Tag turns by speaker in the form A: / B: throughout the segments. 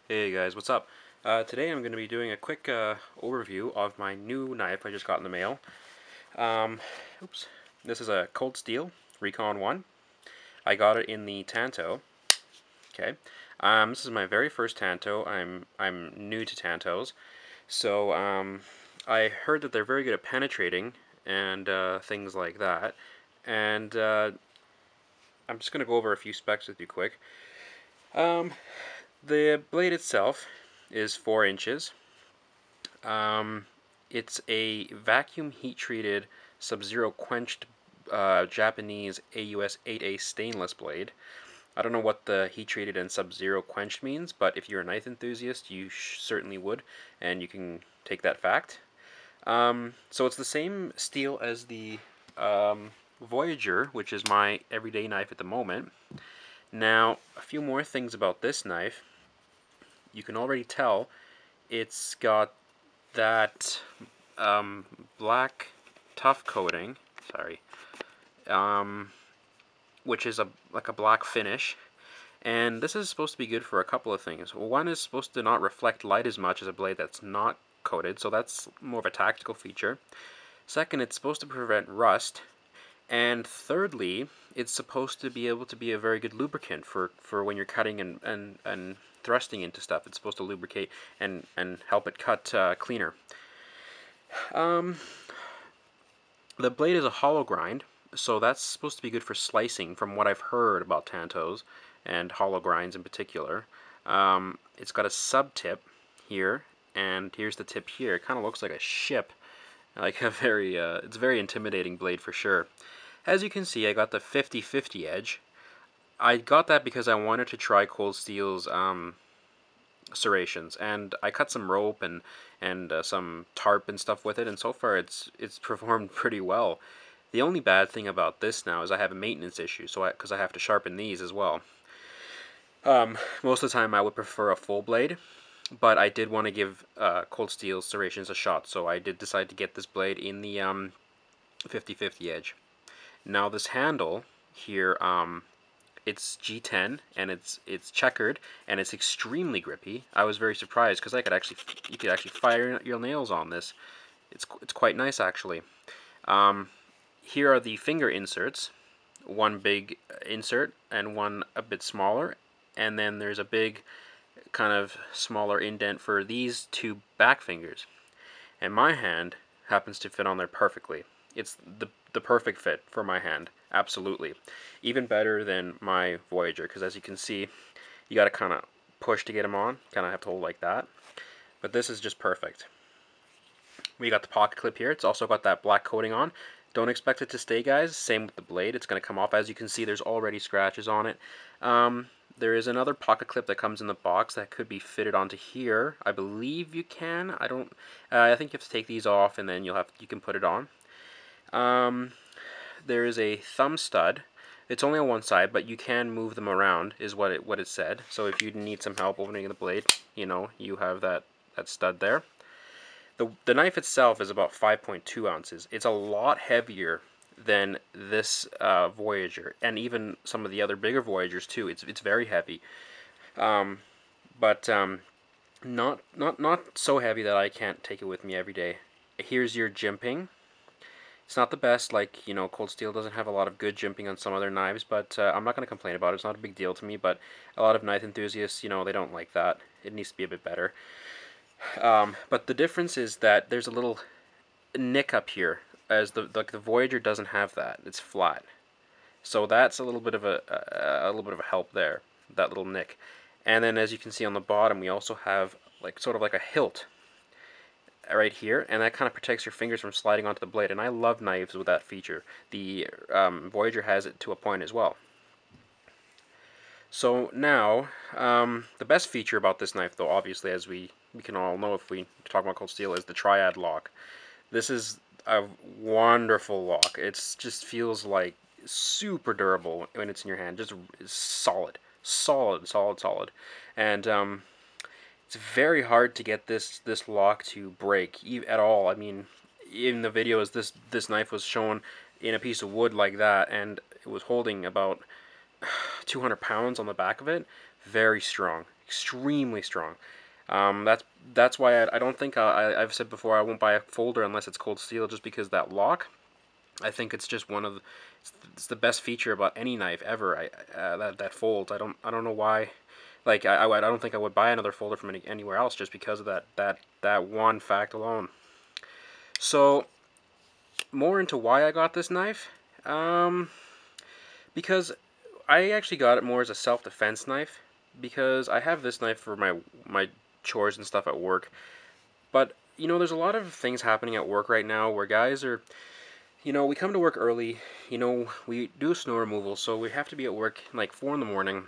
A: Hey guys, what's up? Today I'm going to be doing a quick overview of my new knife I just got in the mail. Um, oops. This is a Cold Steel Recon 1. I got it in the Tanto. Okay. This is my very first Tanto. I'm new to Tantos. So I heard that they're very good at penetrating and things like that. And I'm just going to go over a few specs with you quick. Um, the blade itself is 4 inches. Um, it's a vacuum heat treated Sub-Zero quenched Japanese AUS 8A stainless blade. I don't know what the heat treated and Sub-Zero quenched means, but if you're a knife enthusiast, you certainly would, and you can take that fact. So it's the same steel as the Voyager, which is my everyday knife at the moment. Now, a few more things about this knife. You can already tell it's got that black tough coating, sorry, um, which is like a black finish. And this is supposed to be good for a couple of things. One is supposed to not reflect light as much as a blade that's not coated, so that's more of a tactical feature. Second, it's supposed to prevent rust. And thirdly, it's supposed to be able to be a very good lubricant for when you're cutting and thrusting into stuff. It's supposed to lubricate and help it cut cleaner. Um, The blade is a hollow grind, so that's supposed to be good for slicing from what I've heard about Tantos and hollow grinds in particular. It's got a sub tip here, and here's the tip here. It kind of looks like a ship, like a it's a very intimidating blade for sure. As you can see, I got the 50-50 edge. I got that because I wanted to try Cold Steel's serrations, and I cut some rope and some tarp and stuff with it, and so far it's performed pretty well. The only bad thing about this now is I have a maintenance issue, so because I have to sharpen these as well. Most of the time I would prefer a full blade, but I did want to give Cold Steel serrations a shot, so I did decide to get this blade in the 50-50 edge. Now this handle here, it's G10 and it's checkered and it's extremely grippy. I was very surprised because you could actually fire your nails on this. It's quite nice actually. Here are the finger inserts. One big insert and one a bit smaller, and then there's a big kind of smaller indent for these two back fingers. And my hand happens to fit on there perfectly. It's the perfect fit for my hand, absolutely. Even better than my Voyager, because as you can see, you got to kind of push to get them on. Kind of have to hold like that. But this is just perfect. We got the pocket clip here. It's also got that black coating on. Don't expect it to stay, guys. Same with the blade. It's going to come off. As you can see, there's already scratches on it. There is another pocket clip that comes in the box that could be fitted onto here. I believe you can. I don't. I think you have to take these off, and then you can put it on. There is a thumb stud. It's only on one side, but you can move them around, is what it said. So if you need some help opening the blade, you have that stud there. The knife itself is about 5.2 ounces. It's a lot heavier than this Voyager, and even some of the other bigger Voyagers too. It's very heavy, but not so heavy that I can't take it with me every day. Here's your jimping. It's not the best, like, Cold Steel doesn't have a lot of good jimping on some other knives, but I'm not going to complain about it. It's not a big deal to me, but a lot of knife enthusiasts, they don't like that. It needs to be a bit better. But the difference is that there's a little nick up here, as the Voyager doesn't have that. It's flat, so that's a little bit of a little bit of a help there. That little nick, and then as you can see on the bottom, we also have sort of like a hilt right here, and that kind of protects your fingers from sliding onto the blade. And I love knives with that feature. The Voyager has it to a point as well. So now, the best feature about this knife, though, obviously, as we can all know if we talk about Cold Steel, is the triad lock. This is a wonderful lock. It just feels like super durable when it's in your hand. Just solid, solid, solid, solid. And it's very hard to get this lock to break at all. I mean, in the videos, this knife was shown in a piece of wood like that, and it was holding about 200 pounds on the back of it. Very strong, extremely strong. That's why I don't think I've said before I won't buy a folder unless it's cold steel, just because that lock. I think it's just one of it's the best feature about any knife ever. That folds. I don't know why. Like I don't think I would buy another folder from anywhere else just because of that one fact alone. So more into why I got this knife. Because I actually got it more as a self-defense knife, because I have this knife for my chores and stuff at work. But there's a lot of things happening at work right now where guys are, we come to work early. We do snow removal, so we have to be at work like 4 in the morning,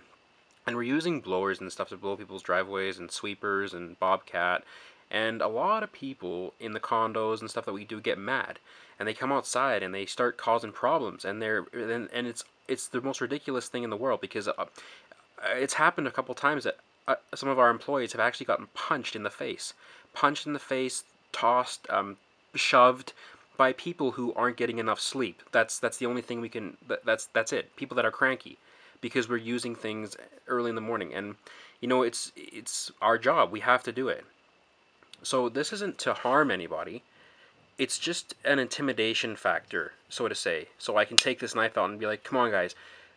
A: and we're using blowers and stuff to blow people's driveways and sweepers and bobcat. And a lot of people in the condos and stuff that we do get mad, and they come outside and they start causing problems. And it's the most ridiculous thing in the world, because it's happened a couple times that some of our employees have actually gotten punched in the face, tossed, shoved by people who aren't getting enough sleep. That's the only thing we can. That's it. People that are cranky because we're using things early in the morning, and it's our job. We have to do it. So this isn't to harm anybody. It's just an intimidation factor, so to say. So I can take this knife out and be like, "Come on, guys,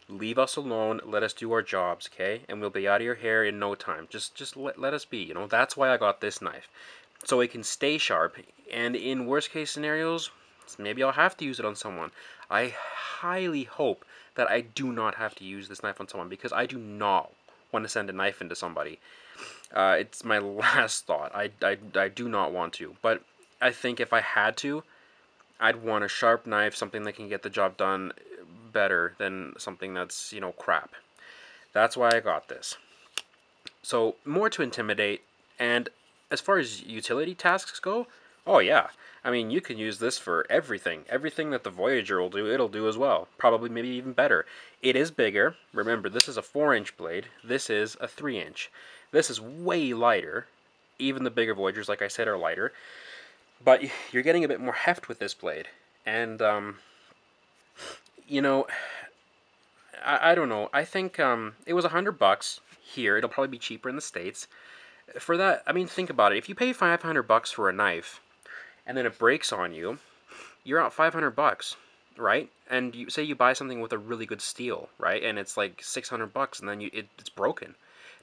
A: leave us alone. Let us do our jobs, okay? And we'll be out of your hair in no time. Just let us be. That's why I got this knife, so it can stay sharp. And in worst case scenarios, maybe I'll have to use it on someone. I highly hope that I do not have to use this knife on someone, because I do not want to send a knife into somebody. It's my last thought. I do not want to. But I think if I had to, I'd want a sharp knife, something that can get the job done better than something that's, crap. That's why I got this. So, more to intimidate, and as far as utility tasks go, oh yeah. I mean, you can use this for everything. Everything that the Voyager will do, it'll do as well. Probably maybe even better. It is bigger. Remember, this is a 4-inch blade. This is a 3-inch. This is way lighter. Even the bigger Voyagers, like I said, are lighter. But you're getting a bit more heft with this blade. And, I don't know. I think it was $100 here. It'll probably be cheaper in the States. For that, I mean, think about it. If you pay $500 for a knife, and then it breaks on you, you're out $500, right? And you say you buy something with a really good steel, right? And it's like $600, and then it's broken.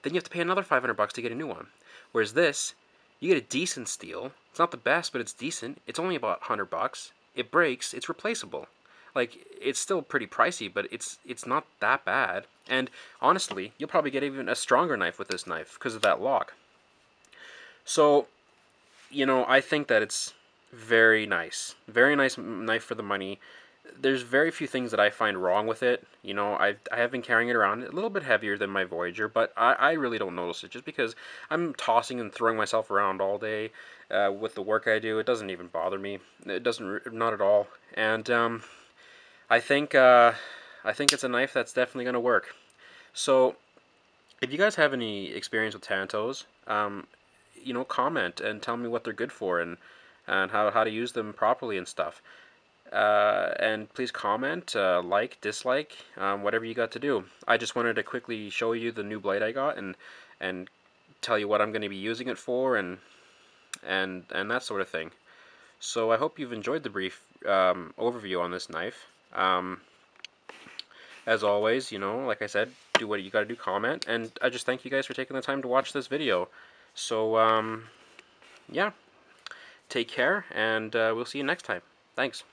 A: Then you have to pay another $500 to get a new one. Whereas this, you get a decent steel. It's not the best, but it's decent. It's only about $100. It breaks. It's replaceable. Like, it's still pretty pricey, but it's not that bad. And honestly, you'll probably get even a stronger knife with this knife because of that lock. So, I think that it's very nice. Very nice knife for the money. There's very few things that I find wrong with it. I have been carrying it around a little bit heavier than my Voyager, but I really don't notice it, just because I'm tossing and throwing myself around all day with the work I do. It doesn't even bother me. It doesn't, not at all. And I think it's a knife that's definitely going to work. So if you guys have any experience with Tantos, comment and tell me what they're good for, and how to use them properly and stuff. And please comment, like, dislike, whatever you got to do. I just wanted to quickly show you the new blade I got, and tell you what I'm going to be using it for, and that sort of thing. So I hope you've enjoyed the brief overview on this knife. As always, like I said, do what you gotta do, comment, and I just thank you guys for taking the time to watch this video. So, yeah, take care, and we'll see you next time. Thanks.